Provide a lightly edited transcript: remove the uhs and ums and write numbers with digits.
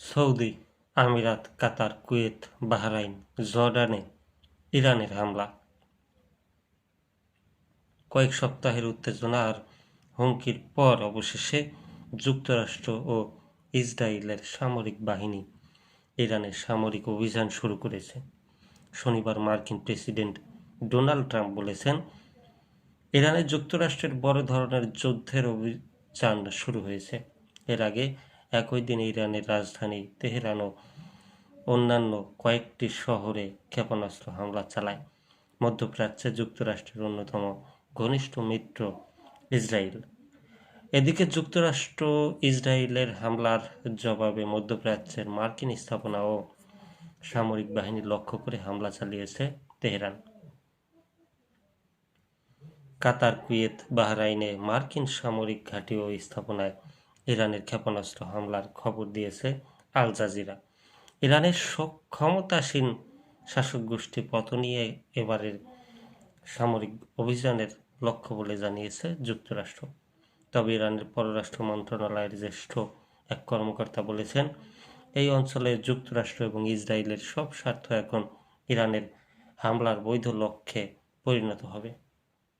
Saudi আমিরাত, কাতার, Kuwait, Bahrain, জর্ডানে ইরানের হামলা। কয়েক সপ্তাহের উত্তেজনা আর হুমকির পর অবশেষে যুক্তরাষ্ট্র ও ইসরায়েলের সামরিক বাহিনী ইরানের সামরিক অভিযান শুরু করেছে। শনিবার মার্কিন প্রেসিডেন্ট ডোনাল্ড ট্রাম্প বলেছেন, ইরানে যুক্তরাষ্ট্রের বড় ধরনের যুদ্ধের অভিযান শুরু হয়েছে। এর আগে একই দিন ইরানের রাজধানী তেহরান ও অন্যান্য কয়েকটি শহরে ক্ষেপণাস্ত্র হামলা চালায়। মধ্যপ্রাচ্যে যুক্তরাষ্ট্রের অন্যতম ঘনিষ্ঠ মিত্র ইসরায়েল। এদিকে যুক্তরাষ্ট্র ইসরায়েলের হামলার জবাবে মধ্যপ্রাচ্যের মার্কিন স্থাপনা ও সামরিক বাহিনী লক্ষ্য করে হামলা চালিয়েছে তেহরান। কাতার, কুয়েত, বাহরাইনে মার্কিন সামরিক ঘাঁটি ও স্থাপনায় ইরানের ক্ষেপণাস্ত্র হামলার খবর দিয়েছে আল জাজিরা। ইরানের ক্ষমতাসীন শাসক গোষ্ঠী পতনই এবারের সামরিক অভিযানের লক্ষ্য বলে জানিয়েছে যুক্তরাষ্ট্র। তবে ইরানের পররাষ্ট্র মন্ত্রণালয়ের জ্যেষ্ঠ এক কর্মকর্তা বলেছেন, এই অঞ্চলে যুক্তরাষ্ট্র এবং ইসরায়েলের সব স্বার্থ এখন ইরানের হামলার বৈধ লক্ষ্যে পরিণত হবে।